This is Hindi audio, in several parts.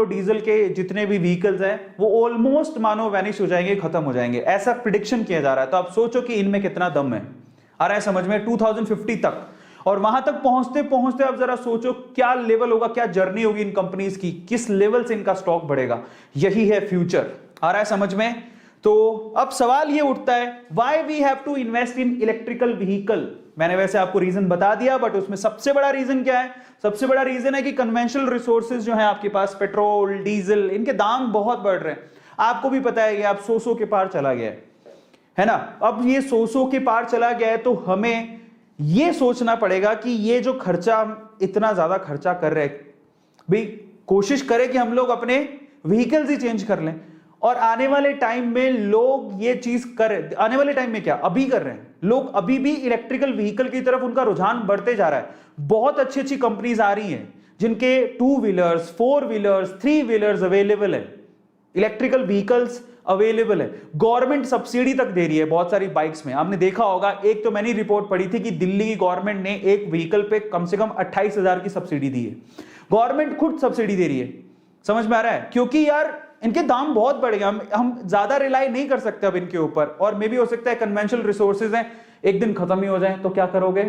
डीजल के जितने भी व्हीकल्स हैं वो ऑलमोस्ट मानो वैनिश हो जाएंगे, खत्म हो जाएंगे, ऐसा प्रिडिक्शन किया जा रहा है। तो आप सोचो कि इनमें कितना दम है, आ रहा है समझ में, 2050 तक। और वहां तक पहुंचते पहुंचते आप जरा सोचो क्या लेवल होगा, क्या जर्नी होगी इन कंपनीज की, किस लेवल से इनका स्टॉक बढ़ेगा। यही है फ्यूचर, आ रहा है समझ में। तो अब सवाल ये उठता है, why we have to invest in electrical vehicle. मैंने वैसे आपको रीजन बता दिया, बट उसमें सबसे बड़ा रीजन क्या है? सबसे बड़ा रीजन है कि कन्वेंशनल रिसोर्सेज जो है आपके पास, पेट्रोल, डीजल, इनके दाम बहुत बढ़ रहे हैं। आपको भी पता है कि आप 100 के पार चला गया है ना। अब ये 100 के पार चला गया है तो हमें ये सोचना पड़ेगा कि ये जो खर्चा, इतना ज्यादा खर्चा कर रहे हैं, भाई कोशिश करें कि हम लोग अपने व्हीकल्स ही चेंज कर लें। और आने वाले टाइम में लोग ये चीज करें, आने वाले टाइम में क्या अभी कर रहे हैं लोग, अभी भी इलेक्ट्रिकल व्हीकल की तरफ उनका रुझान बढ़ते जा रहा है। बहुत अच्छी अच्छी कंपनीज आ रही हैं जिनके 2 व्हीलर्स, 4 व्हीलर्स, 3 व्हीलर्स अवेलेबल है, इलेक्ट्रिकल व्हीकल्स अवेलेबल है। गवर्नमेंट सब्सिडी तक दे रही है बहुत सारी बाइक्स में। आपने देखा होगा, एक तो मैंने रिपोर्ट पढ़ी थी कि दिल्ली की गवर्नमेंट ने एक व्हीकल पे कम से कम 28,000 की सब्सिडी दी है। गवर्नमेंट खुद सब्सिडी दे रही है, समझ में आ रहा है, क्योंकि यार इनके दाम बहुत बढ़ गए, हम ज्यादा रिलाई नहीं कर सकते अब इनके ऊपर। और मे भी हो सकता है कन्वेंशनल रिसोर्सेज हैं, एक दिन खत्म ही हो जाए तो क्या करोगे।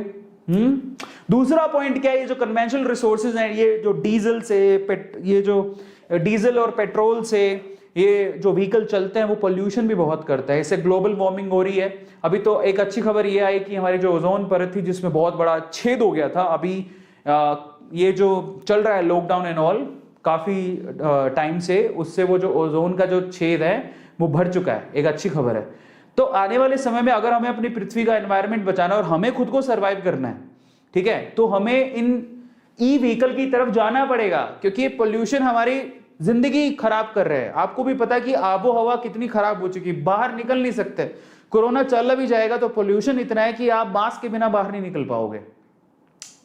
दूसरा पॉइंट क्या है, ये जो कन्वेंशनल रिसोर्सेज हैं, ये जो डीजल से, ये जो डीजल और पेट्रोल से ये जो व्हीकल चलते हैं वो पोल्यूशन भी बहुत करता है, इससे ग्लोबल वार्मिंग हो रही है। अभी तो एक अच्छी खबर ये आई कि हमारी जो ओजोन परत थी जिसमें बहुत बड़ा छेद हो गया था, अभी ये जो चल रहा है लॉकडाउन एंड ऑल काफी टाइम से, उससे वो जो ओजोन का जो छेद है वो भर चुका है, एक अच्छी खबर है। तो आने वाले समय में अगर हमें अपनी पृथ्वी का एनवायरनमेंट बचाना और हमें खुद को सरवाइव करना है, ठीक है, तो हमें इन ई व्हीकल की तरफ जाना पड़ेगा, क्योंकि ये पोल्यूशन हमारी जिंदगी खराब कर रहे हैं। आपको भी पता है कि आबो हवा कितनी खराब हो चुकी, बाहर निकल नहीं सकते। कोरोना चल भी जाएगा तो पोल्यूशन इतना है कि आप मास्क के बिना बाहर नहीं निकल पाओगे।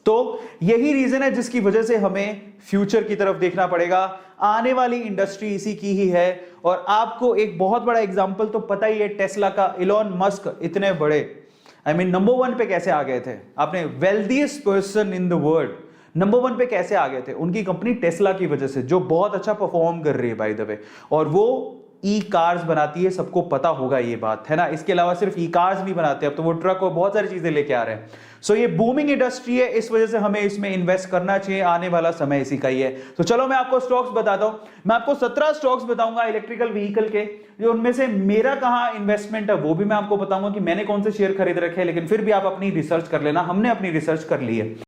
तो यही रीजन है जिसकी वजह से हमें फ्यूचर की तरफ देखना पड़ेगा। आने वाली इंडस्ट्री इसी की ही है। और आपको एक बहुत बड़ा एग्जांपल तो पता ही है टेस्ला का, इलॉन मस्क इतने बड़े, नंबर 1 पे कैसे आ गए थे। आपने wealthiest person in the world, number 1 पे कैसे आ गए थे? उनकी कंपनी टेस्ला की वजह से, जो बहुत अच्छा परफॉर्म कर रही है बाय द वे, और वो ई कार्स बनाती है, सबको पता होगा ये बात, है ना। इसके अलावा सिर्फ ई कार्स नहीं बनाते, अब तो वो ट्रक और बहुत सारी चीजें लेके आ रहे हैं। सो ये बूमिंग इंडस्ट्री है, इस वजह से हमें इसमें इन्वेस्ट करना चाहिए। आने वाला समय इसी का ही है। तो चलो मैं आपको स्टॉक्स बताता हूं। मैं आपको 17 स्टॉक्स बताऊंगा इलेक्ट्रिकल व्हीकल के, जो उनमें से मेरा कहां इन्वेस्टमेंट है वो भी मैं आपको बताऊंगा कि मैंने कौन से शेयर खरीद रखे हैं। लेकिन फिर भी आप अपनी रिसर्च कर लेना, हमने अपनी रिसर्च कर ली है।